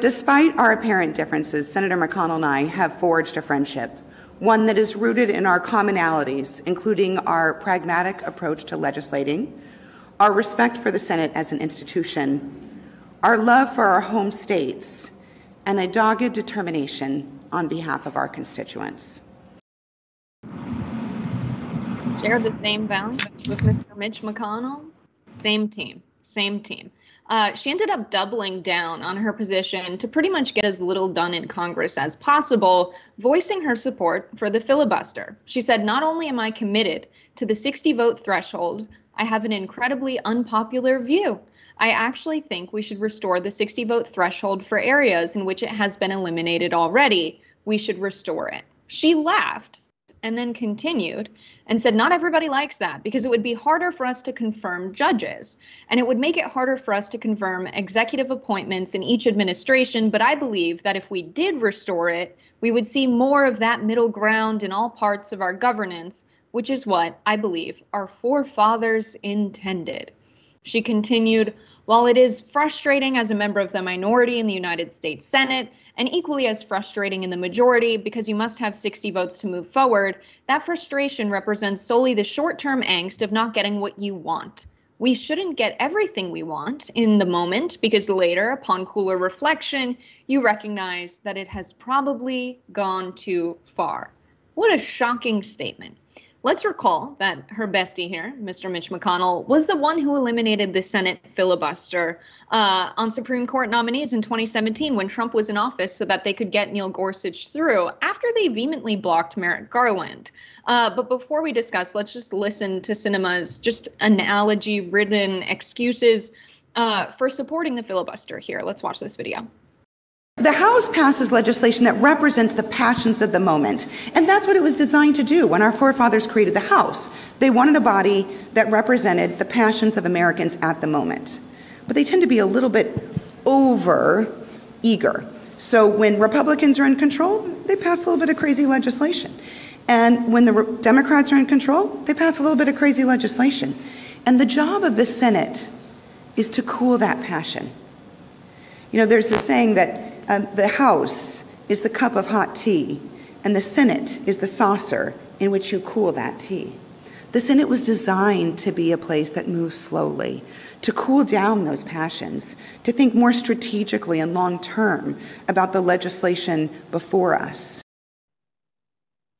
Despite our apparent differences, Senator McConnell and I have forged a friendship, one that is rooted in our commonalities, including our pragmatic approach to legislating, our respect for the Senate as an institution, our love for our home states, and a dogged determination on behalf of our constituents. Share the same values with Mr. Mitch McConnell? Same team, same team. She ended up doubling down on her position to pretty much get as little done in Congress as possible, voicing her support for the filibuster. She said, "Not only am I committed to the 60-vote threshold, I have an incredibly unpopular view. I actually think we should restore the 60-vote threshold for areas in which it has been eliminated already. We should restore it." She laughed and then continued and said, "Not everybody likes that because it would be harder for us to confirm judges, and it would make it harder for us to confirm executive appointments in each administration. But I believe that if we did restore it, we would see more of that middle ground in all parts of our governance, which is what I believe our forefathers intended." She continued, "While it is frustrating as a member of the minority in the United States Senate, and equally as frustrating in the majority because you must have 60 votes to move forward, that frustration represents solely the short-term angst of not getting what you want. We shouldn't get everything we want in the moment because later, upon cooler reflection, you recognize that it has probably gone too far." What a shocking statement. Let's recall that her bestie here, Mr. Mitch McConnell, was the one who eliminated the Senate filibuster on Supreme Court nominees in 2017 when Trump was in office so that they could get Neil Gorsuch through after they vehemently blocked Merrick Garland. But before we discuss, let's just listen to Sinema's just analogy-ridden excuses for supporting the filibuster here. Let's watch this video. The House passes legislation that represents the passions of the moment, and that's what it was designed to do when our forefathers created the House. They wanted a body that represented the passions of Americans at the moment. But they tend to be a little bit over-eager. So when Republicans are in control, they pass a little bit of crazy legislation. And when the Democrats are in control, they pass a little bit of crazy legislation. And the job of the Senate is to cool that passion. You know, there's a saying that the House is the cup of hot tea, and the Senate is the saucer in which you cool that tea. The Senate was designed to be a place that moves slowly, to cool down those passions, to think more strategically and long-term about the legislation before us.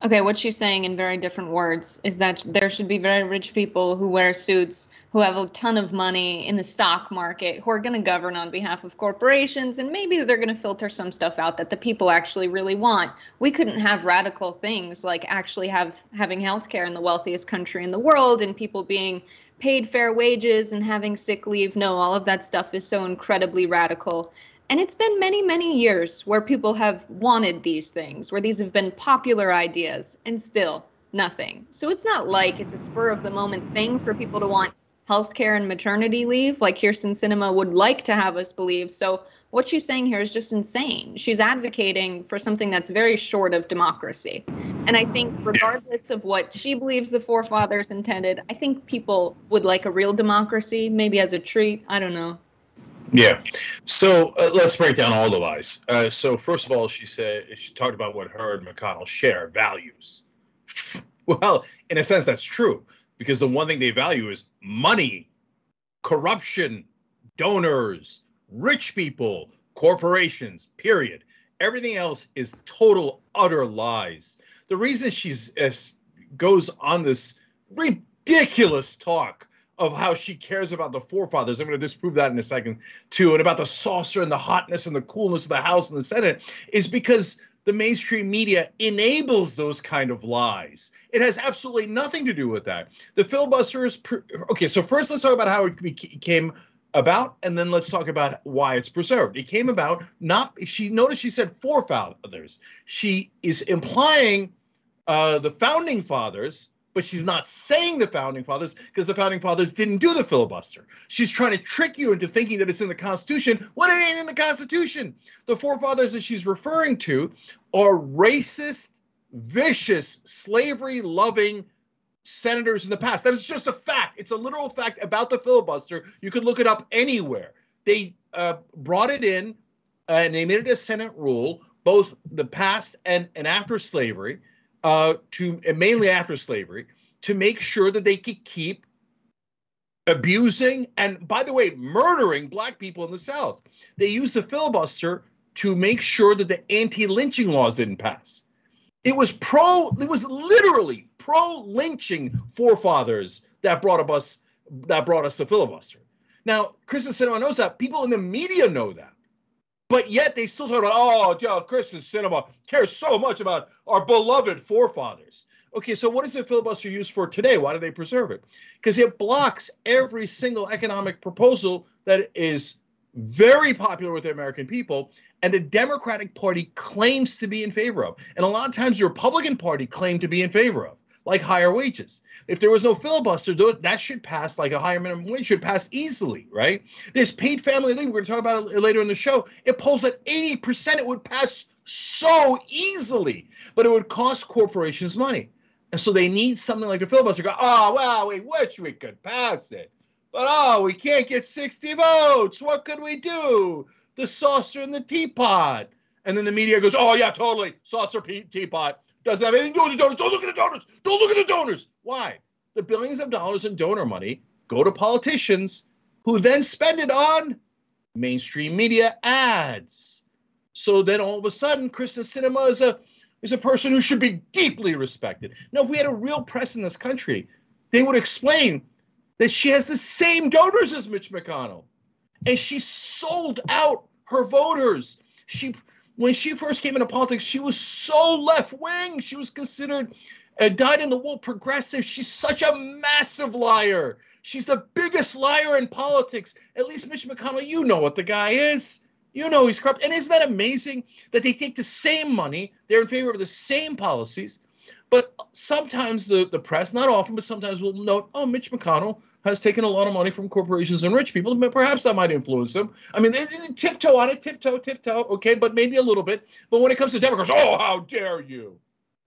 Okay, what she's saying in very different words is that there should be very rich people who wear suits, who have a ton of money in the stock market, who are going to govern on behalf of corporations, and maybe they're going to filter some stuff out that the people actually really want. We couldn't have radical things like actually having healthcare in the wealthiest country in the world and people being paid fair wages and having sick leave. No, all of that stuff is so incredibly radical. And it's been many, many years where people have wanted these things, where these have been popular ideas, and still nothing. So it's not like it's a spur of the moment thing for people to want healthcare and maternity leave, like Kyrsten Sinema would like to have us believe. So what she's saying here is just insane. She's advocating for something that's very short of democracy. And I think regardless of what she believes the forefathers intended, I think people would like a real democracy, maybe as a treat. I don't know. Yeah. So let's break down all the lies. So first of all, she talked about what her and McConnell share, values. Well, in a sense, that's true, because the one thing they value is money, corruption, donors, rich people, corporations, period. Everything else is total, utter lies. The reason she's goes on this ridiculous talk of how she cares about the forefathers, I'm going to disprove that in a second too, and about the saucer and the hotness and the coolness of the House and the Senate, is because the mainstream media enables those kind of lies. It has absolutely nothing to do with that. The filibuster is okay. So first, let's talk about how it came about, and then let's talk about why it's preserved. It came about notice she said forefathers. She is implying the founding fathers, but she's not saying the founding fathers because the founding fathers didn't do the filibuster. She's trying to trick you into thinking that it's in the Constitution when it ain't in the Constitution. The forefathers that she's referring to are racist, vicious, slavery-loving senators in the past. That is just a fact. It's a literal fact about the filibuster. You could look it up anywhere. They brought it in and they made it a Senate rule, both the past and after slavery, and mainly after slavery, to make sure that they could keep abusing and, by the way, murdering black people in the South. They used the filibuster to make sure that the anti-lynching laws didn't pass. It was literally pro-lynching forefathers that brought us the filibuster. Now, Kyrsten Sinema knows that. People in the media know that. But yet they still talk about, oh, Kyrsten Sinema cares so much about our beloved forefathers. Okay, so what is the filibuster used for today? Why do they preserve it? Because it blocks every single economic proposal that is very popular with the American people and the Democratic Party claims to be in favor of. And a lot of times the Republican Party claimed to be in favor of, like higher wages. If there was no filibuster, that should pass, like a higher minimum wage should pass easily, right? There's paid family leave. We're going to talk about it later in the show. It polls at 80%. It would pass so easily, but it would cost corporations money. And so they need something like the filibuster. Go, oh, well, we wish we could pass it. But, oh, we can't get 60 votes. What could we do? The saucer and the teapot. And then the media goes, oh, yeah, totally. Saucer, teapot. Doesn't have anything to do with the donors. Don't look at the donors. Don't look at the donors. Why? The billions of dollars in donor money go to politicians who then spend it on mainstream media ads. So then all of a sudden, Kyrsten Sinema is a person who should be deeply respected. Now, if we had a real press in this country, they would explain that she has the same donors as Mitch McConnell. And she sold out her voters. When she first came into politics, she was so left-wing. She was considered a dyed-in-the-wool progressive. She's such a massive liar. She's the biggest liar in politics. At least Mitch McConnell, you know what the guy is. You know he's corrupt. And isn't that amazing that they take the same money, they're in favor of the same policies, but sometimes the press, not often, but sometimes will note, oh, Mitch McConnell has taken a lot of money from corporations and rich people. Perhaps that might influence him. I mean, they tiptoe on it, tiptoe, okay, but maybe a little bit. But when it comes to Democrats, oh, how dare you?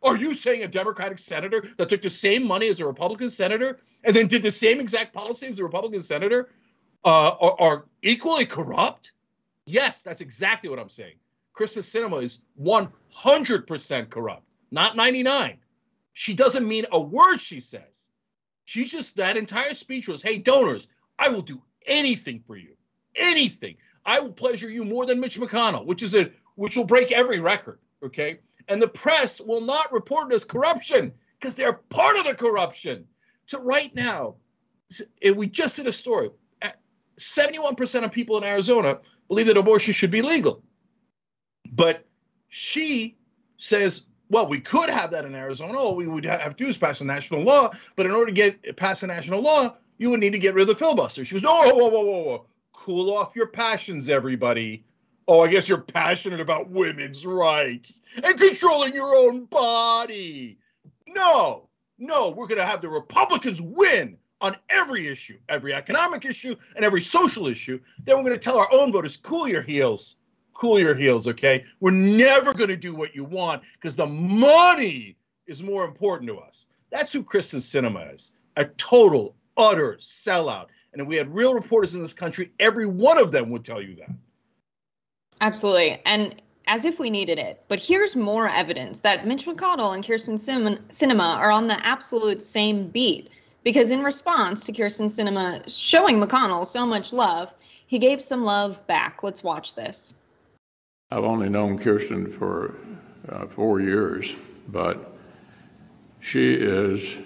Are you saying a Democratic senator that took the same money as a Republican senator and then did the same exact policy as the Republican senator are equally corrupt? Yes, that's exactly what I'm saying. Kyrsten Sinema is 100% corrupt, not 99. She doesn't mean a word she says. She's just, that entire speech was, hey, donors, I will do anything for you. Anything. I will pleasure you more than Mitch McConnell, which will break every record, okay? And the press will not report it as corruption because they're part of the corruption. So right now, we just did a story. 71% of people in Arizona believe that abortion should be legal. But she says, well, we could have that in Arizona. All we would have to do is pass a national law. But in order to get past a national law, you would need to get rid of the filibuster. She goes, no, whoa. Cool off your passions, everybody. Oh, I guess you're passionate about women's rights and controlling your own body. No, we're going to have the Republicans win on every issue, every economic issue and every social issue. Then we're going to tell our own voters, cool your heels, okay? We're never going to do what you want because the money is more important to us. That's who Kyrsten Sinema is, a total, utter sellout. And if we had real reporters in this country, every one of them would tell you that. Absolutely. And as if we needed it. But here's more evidence that Mitch McConnell and Kyrsten Sinema are on the absolute same beat. Because in response to Kyrsten Sinema showing McConnell so much love, he gave some love back. Let's watch this. I've only known Kyrsten for 4 years, but she is,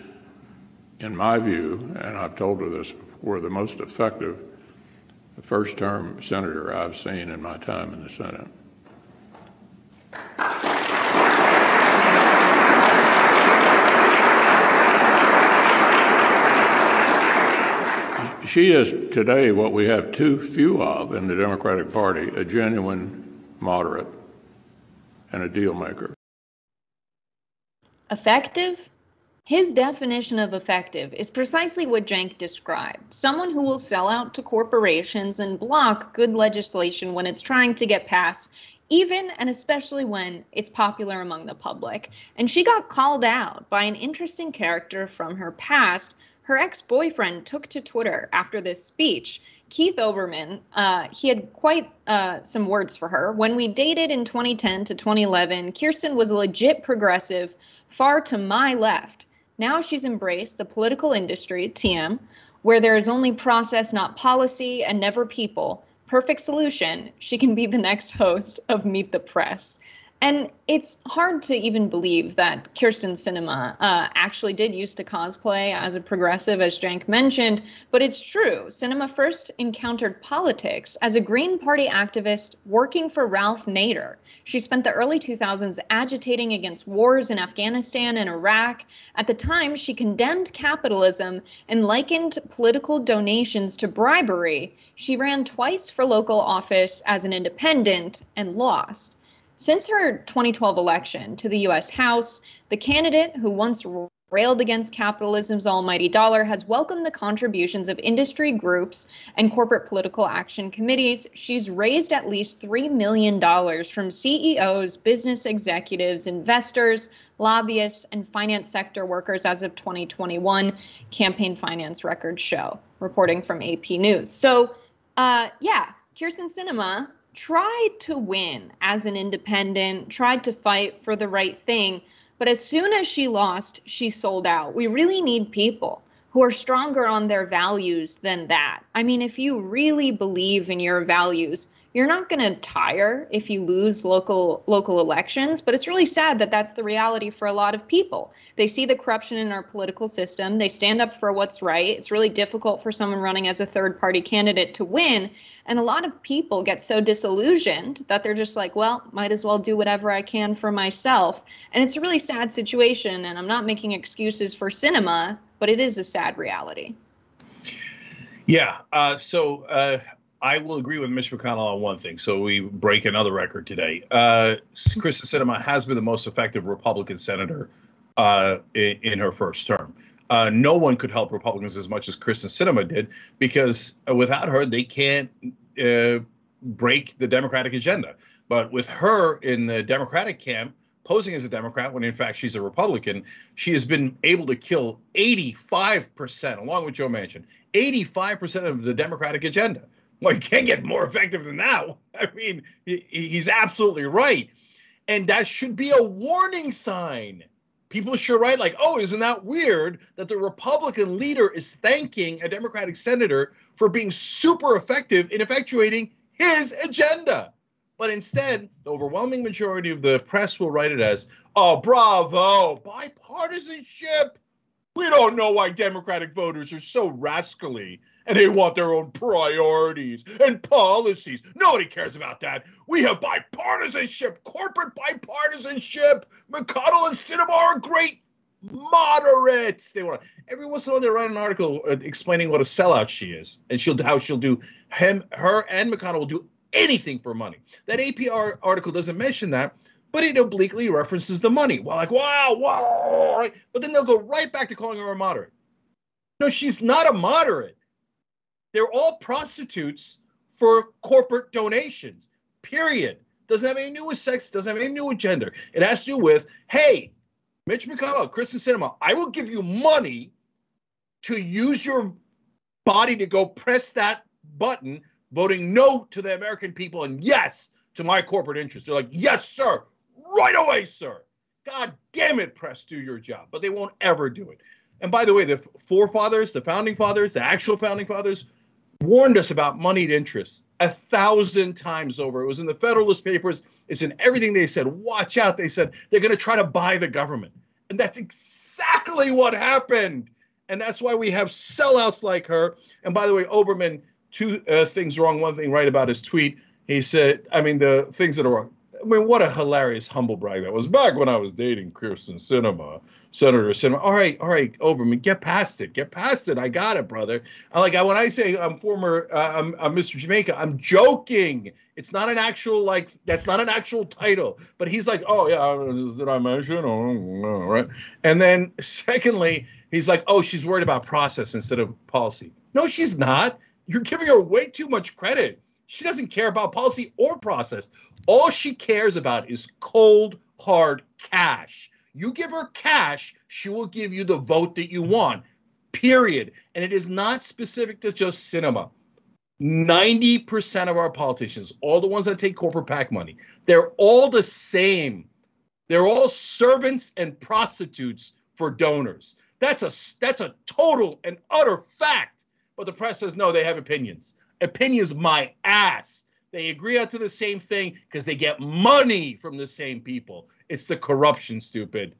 in my view, and I've told her this before, the most effective first-term senator I've seen in my time in the Senate. She is today what we have too few of in the Democratic Party, a genuine moderate and a deal maker. Effective? His definition of effective is precisely what Cenk described. Someone who will sell out to corporations and block good legislation when it's trying to get passed, even and especially when it's popular among the public. And she got called out by an interesting character from her past Her ex-boyfriend took to Twitter after this speech. Keith Olbermann, he had quite some words for her. When we dated in 2010 to 2011, Kyrsten was a legit progressive, far to my left. Now she's embraced the political industry, TM, where there is only process, not policy, and never people. Perfect solution. She can be the next host of Meet the Press. And it's hard to even believe that Kyrsten Sinema actually did used to cosplay as a progressive, as Cenk mentioned, but it's true. Sinema first encountered politics as a Green Party activist working for Ralph Nader. She spent the early 2000s agitating against wars in Afghanistan and Iraq. At the time, she condemned capitalism and likened political donations to bribery. She ran twice for local office as an independent and lost. Since her 2012 election to the U.S. House, the candidate who once railed against capitalism's almighty dollar has welcomed the contributions of industry groups and corporate political action committees. She's raised at least $3 million from CEOs, business executives, investors, lobbyists, and finance sector workers as of 2021, campaign finance records show, reporting from AP News. So, Kyrsten Sinema tried to win as an independent, tried to fight for the right thing. But as soon as she lost, she sold out. We really need people who are stronger on their values than that. I mean, if you really believe in your values, you're not going to tire if you lose local elections. But it's really sad that that's the reality for a lot of people. They see the corruption in our political system. They stand up for what's right. It's really difficult for someone running as a third-party candidate to win. And a lot of people get so disillusioned that they're just like, well, might as well do whatever I can for myself. And it's a really sad situation. And I'm not making excuses for Sinema, but it is a sad reality. Yeah. I will agree with Mitch McConnell on one thing. So we break another record today. Kyrsten Sinema has been the most effective Republican senator in her first term. No one could help Republicans as much as Kyrsten Sinema did, because without her, they can't break the Democratic agenda. But with her in the Democratic camp, posing as a Democrat when in fact she's a Republican, she has been able to kill 85%, along with Joe Manchin, 85% of the Democratic agenda. Well, you can't get more effective than that. I mean, he's absolutely right. And that should be a warning sign. People should write like, oh, isn't that weird that the Republican leader is thanking a Democratic senator for being super effective in effectuating his agenda? But instead, the overwhelming majority of the press will write it as, oh, bravo, bipartisanship. We don't know why Democratic voters are so rascally and they want their own priorities and policies. Nobody cares about that. We have bipartisanship, corporate bipartisanship. McConnell and Sinema are great moderates. They want every once in a while they write an article explaining what a sellout she is, and her and McConnell will do anything for money. That APR article doesn't mention that, but it obliquely references the money. Well, like, wow, right? But then they'll go right back to calling her a moderate. No, she's not a moderate. They're all prostitutes for corporate donations, period. Doesn't have anything to do with sex, doesn't have anything to do with gender. It has to do with, hey, Mitch McConnell, Kyrsten Sinema, I will give you money to use your body to go press that button, voting no to the American people and yes to my corporate interests. They're like, yes, sir, right away, sir. God damn it, press, do your job. But they won't ever do it. And by the way, the forefathers, the founding fathers, the actual founding fathers, warned us about moneyed interests 1,000 times over. It was in the Federalist Papers. It's in everything they said. Watch out. They said they're going to try to buy the government. And that's exactly what happened. And that's why we have sellouts like her. And by the way, Olbermann, two things wrong, one thing right about his tweet. He said, I mean, the things that are wrong. I mean, what a hilarious humble brag that was. Back when I was dating Kyrsten Sinema, Senator Sinema. All right, Olbermann, get past it. Get past it. I got it, brother. When I say I'm Mr. Jamaica, I'm joking. It's not an actual, that's not an actual title. But he's like, oh, yeah, did I mention? Oh, no, right. And then secondly, he's like, oh, she's worried about process instead of policy. No, she's not. You're giving her way too much credit. She doesn't care about policy or process. All she cares about is cold, hard cash. You give her cash, she will give you the vote that you want. period. And it is not specific to just Sinema. 90% of our politicians, all the ones that take corporate PAC money, they're all the same. They're all servants and prostitutes for donors. That's a total and utter fact. But the press says, no, they have opinions. Opinions my ass. They agree on to the same thing because they get money from the same people. It's the corruption, stupid.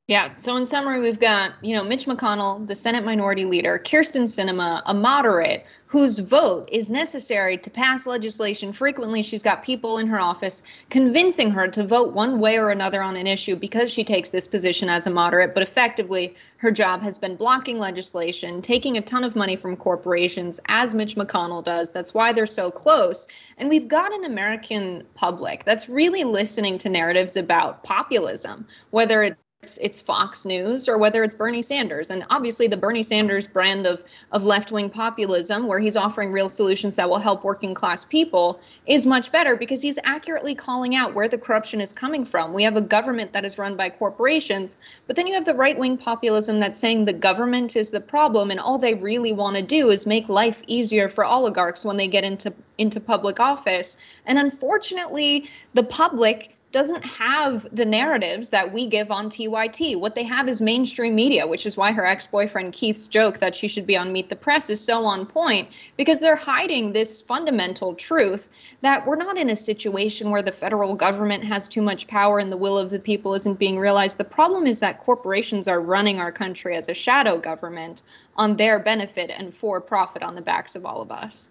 Yeah. So in summary, we've got, Mitch McConnell, the Senate Minority Leader, Kyrsten Sinema, a moderate whose vote is necessary to pass legislation. Frequently, she's got people in her office convincing her to vote one way or another on an issue because she takes this position as a moderate. But effectively, her job has been blocking legislation, taking a ton of money from corporations, as Mitch McConnell does. That's why they're so close. And we've got an American public that's really listening to narratives about populism, whether it's Fox News or whether it's Bernie Sanders. And obviously the Bernie Sanders brand of left-wing populism, where he's offering real solutions that will help working class people, is much better because he's accurately calling out where the corruption is coming from. We have a government that is run by corporations, but then you have the right-wing populism that's saying the government is the problem and all they really want to do is make life easier for oligarchs when they get into public office. And unfortunately, the public doesn't have the narratives that we give on TYT. What they have is mainstream media, which is why her ex-boyfriend Keith's joke that she should be on Meet the Press is so on point, because they're hiding this fundamental truth that we're not in a situation where the federal government has too much power and the will of the people isn't being realized. The problem is that corporations are running our country as a shadow government on their benefit and for profit on the backs of all of us.